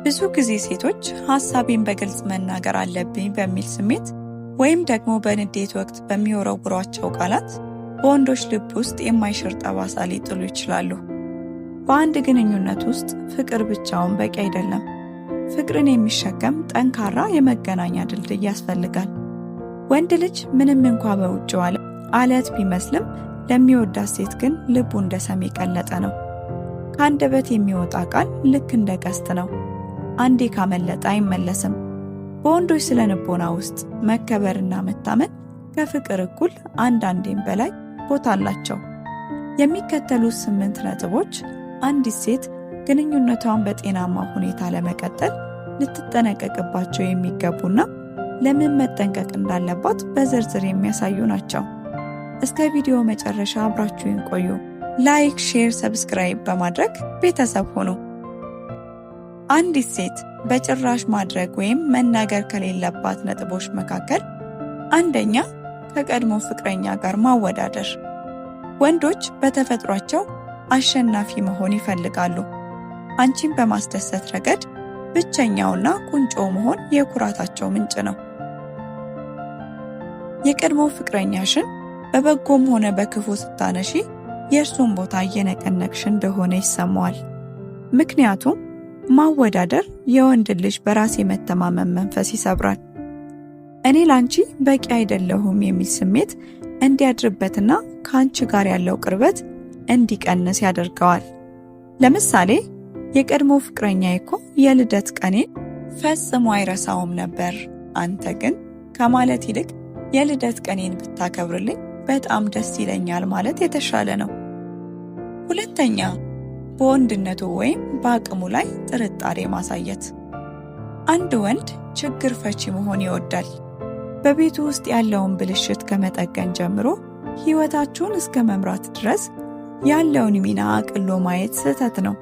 ብዙ ጊዜ ሴቶች ሐሳቤን በግልጽ መናገር አለብኝ በሚል ስሜት ወይም ደግሞ በንዴት ወቅት በሚወረውሯቸው ቃላት በወንዶች ልብ ውስጥ የማይሽር ጠባሳ ሊጥሉ ይችላሉ። በአንድ ግንኙነት ውስጥ ፍቅር ብቻውን በቂ አይደለም። ፍቅርን የሚሸከም ጠንካራ የመገናኛ ድልድይ ያስፈልጋል። ወንድ ልጅ ምንም እንኳ በውጭው ዓለም አለት ቢመስልም ለሚወዳት ሴት ግን ልቡ እንደ ሰም የቀለጠ ነው። ከአንደበት የሚወጣ ቃል ልክ እንደ ቀስት ነው። አንዴ ካመለጠ አይመለስም። በወንዶች ስነ ልቦና ውስጥ መከበርና መታመን ከፍቅር እኩል አንዳንዴም በላይ ቦታ አላቸው። የሚከተሉት 8 ነጥቦች አንዲት ሴት ግንኙነቷን በጤናማ ሁኔታ ለመቀጠል ልትጠነቀቅባቸው የሚገቡና ለምን መጠንቀቅ እንዳለባት በዝርዝር የሚያሳዩ ናቸው። እስከ ቪዲዮ መጨረሻ አብራችሁን ቆዩ። ላይክ፣ ሼር፣ ሰብስክራይብ በማድረግ ቤተሰብ ሁኑ። አንዲት ሴት በጭራሽ ማድረግ ወይም መናገር ከሌለባት ነጥቦች መካከል አንደኛ፣ ከቀድሞ ፍቅረኛ ጋር ማወዳደር። ወንዶች በተፈጥሯቸው አሸናፊ መሆን ይፈልጋሉ። አንቺን በማስደሰት ረገድ ብቸኛውና ቁንጮ መሆን የኩራታቸው ምንጭ ነው። የቀድሞ ፍቅረኛሽን በበጎም ሆነ በክፉ ስታነሺ የእርሱን ቦታ እየነቀነቅሽ እንደሆነ ይሰማዋል። ምክንያቱም ማወዳደር የወንድ ልጅ በራስ የመተማመን መንፈስ ይሰብራል። እኔ ላንቺ በቂ አይደለሁም የሚል ስሜት እንዲያድርበትና ከአንቺ ጋር ያለው ቅርበት እንዲቀንስ ያደርገዋል። ለምሳሌ የቀድሞ ፍቅረኛዬ እኮ የልደት ቀኔን ፈጽሞ አይረሳውም ነበር፣ አንተ ግን ከማለት ይልቅ የልደት ቀኔን ብታከብርልኝ በጣም ደስ ይለኛል ማለት የተሻለ ነው። ሁለተኛ፣ በወንድነቱ ወይም በአቅሙ ላይ ጥርጣሬ ማሳየት። አንድ ወንድ ችግር ፈቺ መሆን ይወዳል። በቤቱ ውስጥ ያለውን ብልሽት ከመጠገን ጀምሮ ሕይወታችሁን እስከ መምራት ድረስ ያለውን ሚና አቅሎ ማየት ስህተት ነው።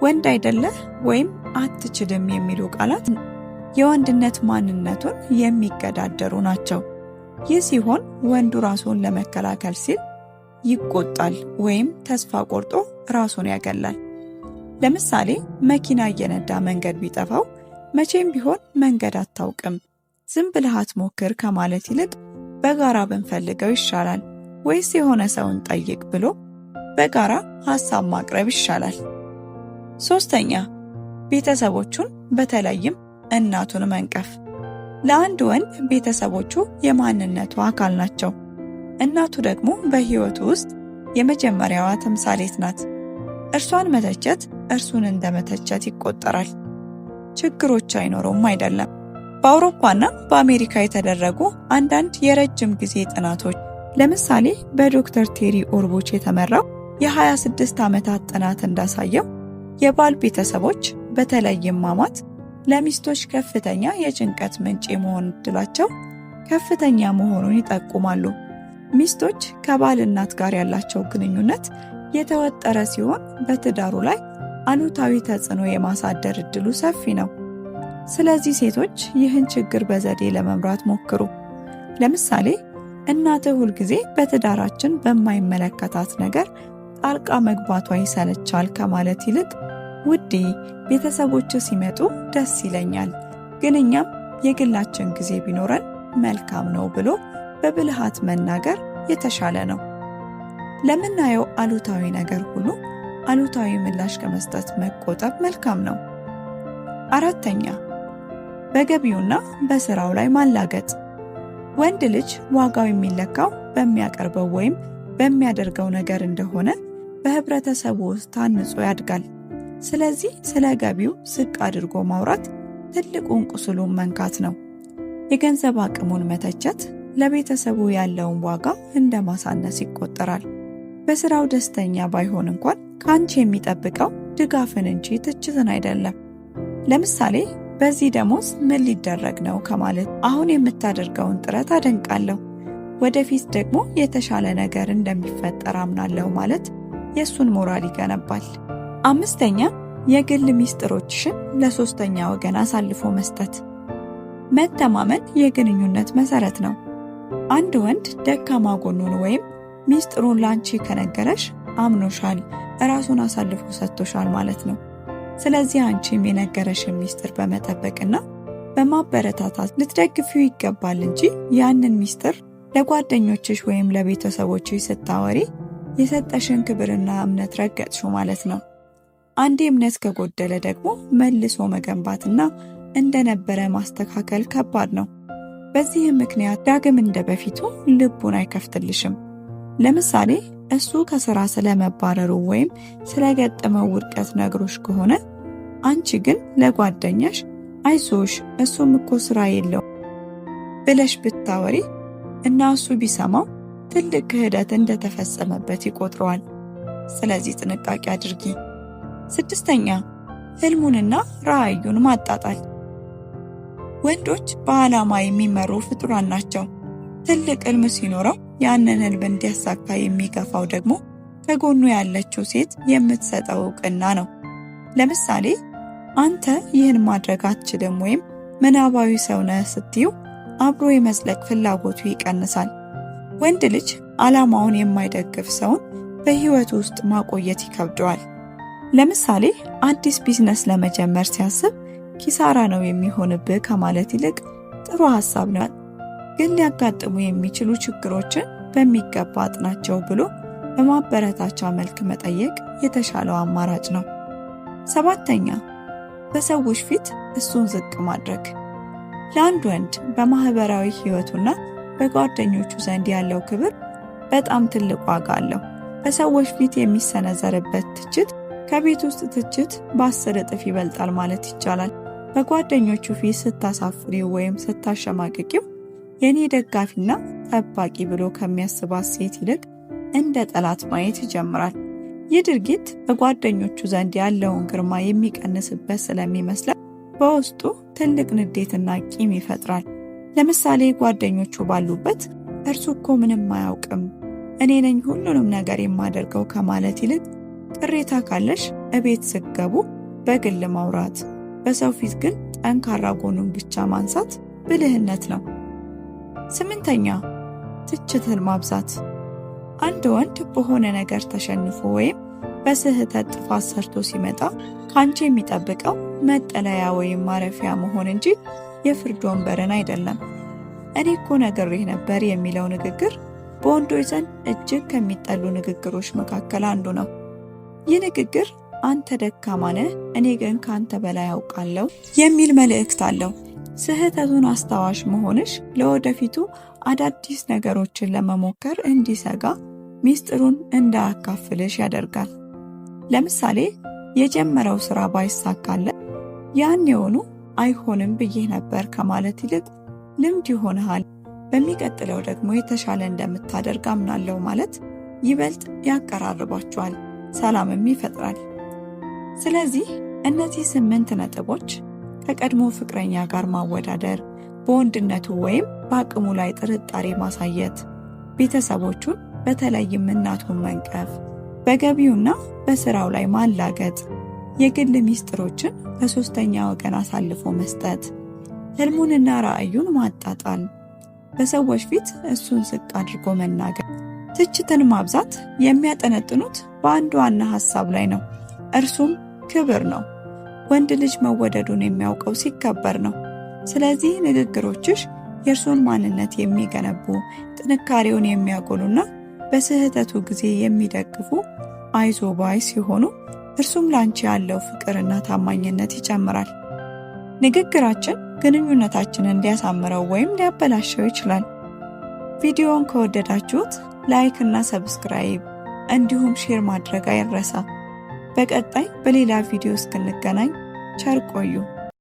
ወንድ አይደለህ ወይም አትችልም የሚሉ ቃላት የወንድነት ማንነቱን የሚገዳደሩ ናቸው። ይህ ሲሆን ወንዱ ራሱን ለመከላከል ሲል ይቆጣል ወይም ተስፋ ቆርጦ ራሱን ያገላል። ለምሳሌ መኪና እየነዳ መንገድ ቢጠፋው መቼም ቢሆን መንገድ አታውቅም፣ ዝም ብለህ አትሞክር ከማለት ይልቅ በጋራ ብንፈልገው ይሻላል ወይስ የሆነ ሰውን ጠይቅ ብሎ በጋራ ሐሳብ ማቅረብ ይሻላል። ሶስተኛ፣ ቤተሰቦቹን በተለይም እናቱን መንቀፍ። ለአንድ ወንድ ቤተሰቦቹ የማንነቱ አካል ናቸው። እናቱ ደግሞ በሕይወቱ ውስጥ የመጀመሪያዋ ተምሳሌት ናት። እርሷን መተቸት እርሱን እንደ መተቸት ይቆጠራል። ችግሮች አይኖሩም አይደለም። በአውሮፓና በአሜሪካ የተደረጉ አንዳንድ የረጅም ጊዜ ጥናቶች ለምሳሌ በዶክተር ቴሪ ኦርቦች የተመራው የ26 ዓመታት ጥናት እንዳሳየው የባል ቤተሰቦች በተለይም ማማት ለሚስቶች ከፍተኛ የጭንቀት ምንጭ የመሆን ዕድላቸው ከፍተኛ መሆኑን ይጠቁማሉ። ሚስቶች ከባል እናት ጋር ያላቸው ግንኙነት የተወጠረ ሲሆን በትዳሩ ላይ አሉታዊ ተጽዕኖ የማሳደር ዕድሉ ሰፊ ነው። ስለዚህ ሴቶች ይህን ችግር በዘዴ ለመምራት ሞክሩ። ለምሳሌ እናትህ ሁልጊዜ በትዳራችን በማይመለከታት ነገር ጣልቃ መግባቷ ይሰለቻል ከማለት ይልቅ ውዴ፣ ቤተሰቦች ሲመጡ ደስ ይለኛል፣ ግን እኛም የግላችን ጊዜ ቢኖረን መልካም ነው ብሎ በብልሃት መናገር የተሻለ ነው። ለምናየው አሉታዊ ነገር ሁሉ አሉታዊ ምላሽ ከመስጠት መቆጠብ መልካም ነው። አራተኛ፣ በገቢውና በስራው ላይ ማላገጥ። ወንድ ልጅ ዋጋው የሚለካው በሚያቀርበው ወይም በሚያደርገው ነገር እንደሆነ በህብረተሰቡ ውስጥ ታንጾ ያድጋል። ስለዚህ ስለ ገቢው ዝቅ አድርጎ ማውራት ትልቁን ቁስሉን መንካት ነው። የገንዘብ አቅሙን መተቸት ለቤተሰቡ ያለውን ዋጋ እንደ ማሳነስ ይቆጠራል። በስራው ደስተኛ ባይሆን እንኳን ከአንቺ የሚጠብቀው ድጋፍን እንጂ ትችትን አይደለም። ለምሳሌ በዚህ ደሞዝ ምን ሊደረግ ነው ከማለት አሁን የምታደርገውን ጥረት አደንቃለሁ፣ ወደፊት ደግሞ የተሻለ ነገር እንደሚፈጠር አምናለሁ ማለት የእሱን ሞራል ይገነባል። አምስተኛ፣ የግል ሚስጥሮችሽን ለሶስተኛ ወገን አሳልፎ መስጠት። መተማመን የግንኙነት መሰረት ነው። አንድ ወንድ ደካማ ጎኑን ወይም ሚስጥሩን ላንቺ ከነገረሽ አምኖሻል፣ ራሱን አሳልፎ ሰጥቶሻል ማለት ነው። ስለዚህ አንቺም የነገረሽን ሚስጥር በመጠበቅና በማበረታታት ልትደግፊው ይገባል እንጂ ያንን ሚስጥር ለጓደኞችሽ ወይም ለቤተሰቦችሽ ስታወሪ የሰጠሽን ክብርና እምነት ረገጥሽው ማለት ነው። አንዴ እምነት ከጎደለ ደግሞ መልሶ መገንባትና እንደነበረ ማስተካከል ከባድ ነው። በዚህም ምክንያት ዳግም እንደበፊቱ ልቡን አይከፍትልሽም። ለምሳሌ እሱ ከስራ ስለመባረሩ ወይም ስለገጠመው ውድቀት ነግሮሽ ከሆነ አንቺ ግን ለጓደኛሽ አይዞሽ እሱም እኮ ስራ የለውም ብለሽ ብታወሪ እና እሱ ቢሰማው ትልቅ ክህደት እንደተፈጸመበት ይቆጥረዋል። ስለዚህ ጥንቃቄ አድርጊ። 6ኛ ህልሙንና ራዕዩን ማጣጣል። ወንዶች በዓላማ የሚመሩ ፍጡራን ናቸው። ትልቅ ህልም ሲኖረው ያንን ህልም እንዲያሳካ የሚገፋው ደግሞ ከጎኑ ያለችው ሴት የምትሰጠው እውቅና ነው። ለምሳሌ አንተ ይህን ማድረግ አትችልም ወይም ምናባዊ ሰው ነህ ስትዩ አብሮ የመዝለቅ ፍላጎቱ ይቀንሳል። ወንድ ልጅ ዓላማውን የማይደግፍ ሰውን በህይወቱ ውስጥ ማቆየት ይከብደዋል። ለምሳሌ አዲስ ቢዝነስ ለመጀመር ሲያስብ ኪሳራ ነው የሚሆንብህ ከማለት ይልቅ ጥሩ ሐሳብ ነው፣ ግን ሊያጋጥሙ የሚችሉ ችግሮችን በሚገባ አጥናቸው ብሎ በማበረታቻ መልክ መጠየቅ የተሻለው አማራጭ ነው። 7ኛ በሰዎች ፊት እሱን ዝቅ ማድረግ። ለአንድ ወንድ በማህበራዊ ህይወቱና በጓደኞቹ ዘንድ ያለው ክብር በጣም ትልቅ ዋጋ አለው። በሰዎች ፊት የሚሰነዘርበት ትችት ከቤት ውስጥ ትችት በ10 እጥፍ ይበልጣል ማለት ይቻላል። በጓደኞቹ ፊት ስታሳፍሪው ወይም ስታሸማቅቂው የኔ ደጋፊና ጠባቂ ብሎ ከሚያስባት ሴት ይልቅ እንደ ጠላት ማየት ይጀምራል። ይህ ድርጊት በጓደኞቹ ዘንድ ያለውን ግርማ የሚቀንስበት ስለሚመስለው በውስጡ ትልቅ ንዴትና ቂም ይፈጥራል። ለምሳሌ ጓደኞቹ ባሉበት እርሱ እኮ ምንም አያውቅም፣ እኔ ነኝ ሁሉንም ነገር የማደርገው ከማለት ይልቅ ቅሬታ ካለሽ እቤት ስትገቡ በግል ማውራት፣ በሰው ፊት ግን ጠንካራ ጎኑን ብቻ ማንሳት ብልህነት ነው። 8ኛ ትችትን ማብዛት። አንድ ወንድ በሆነ ነገር ተሸንፎ ወይም በስህተት ጥፋት ሰርቶ ሲመጣ ካንቺ የሚጠብቀው መጠለያ ወይም ማረፊያ መሆን እንጂ የፍርድ ወንበርን አይደለም። እኔ እኮ ነግሬህ ነበር የሚለው ንግግር በወንዶች ዘንድ እጅግ ከሚጠሉ ንግግሮች መካከል አንዱ ነው። ይህ ንግግር አንተ ደካማ ነህ፣ እኔ ግን ካንተ በላይ አውቃለሁ የሚል መልእክት አለው። ስህተቱን አስታዋሽ መሆንሽ ለወደፊቱ አዳዲስ ነገሮችን ለመሞከር እንዲሰጋ ሚስጥሩን እንዳያካፍልሽ ያደርጋል። ለምሳሌ የጀመረው ስራ ባይሳካለት ያን የሆኑ አይሆንም ብዬ ነበር ከማለት ይልቅ ልምድ ይሆንሃል፣ በሚቀጥለው ደግሞ የተሻለ እንደምታደርግ አምናለሁ ማለት ይበልጥ ያቀራርባቸዋል፣ ሰላምም ይፈጥራል። ስለዚህ እነዚህ 8 ነጥቦች ከቀድሞ ፍቅረኛ ጋር ማወዳደር፣ በወንድነቱ ወይም በአቅሙ ላይ ጥርጣሬ ማሳየት፣ ቤተሰቦቹን በተለይም እናቱን መንቀፍ፣ በገቢውና በስራው ላይ ማላገጥ፣ የግል ሚስጥሮችን ለሶስተኛ ወገን አሳልፎ መስጠት፣ ህልሙንና ራዕዩን ማጣጣል፣ በሰዎች ፊት እሱን ዝቅ አድርጎ መናገር፣ ትችትን ማብዛት የሚያጠነጥኑት በአንድ ዋና ሐሳብ ላይ ነው። እርሱም ክብር ነው። ወንድ ልጅ መወደዱን የሚያውቀው ሲከበር ነው። ስለዚህ ንግግሮችሽ የእርሱን ማንነት የሚገነቡ፣ ጥንካሬውን የሚያጎሉና በስህተቱ ጊዜ የሚደግፉ አይዞ ባይ ሲሆኑ እርሱም ላንቺ ያለው ፍቅርና ታማኝነት ይጨምራል። ንግግራችን ግንኙነታችንን ሊያሳምረው ወይም ሊያበላሸው ይችላል። ቪዲዮውን ከወደዳችሁት ላይክ እና ሰብስክራይብ እንዲሁም ሼር ማድረግ አይረሳ። በቀጣይ በሌላ ቪዲዮ እስክንገናኝ ቸር ቆዩ።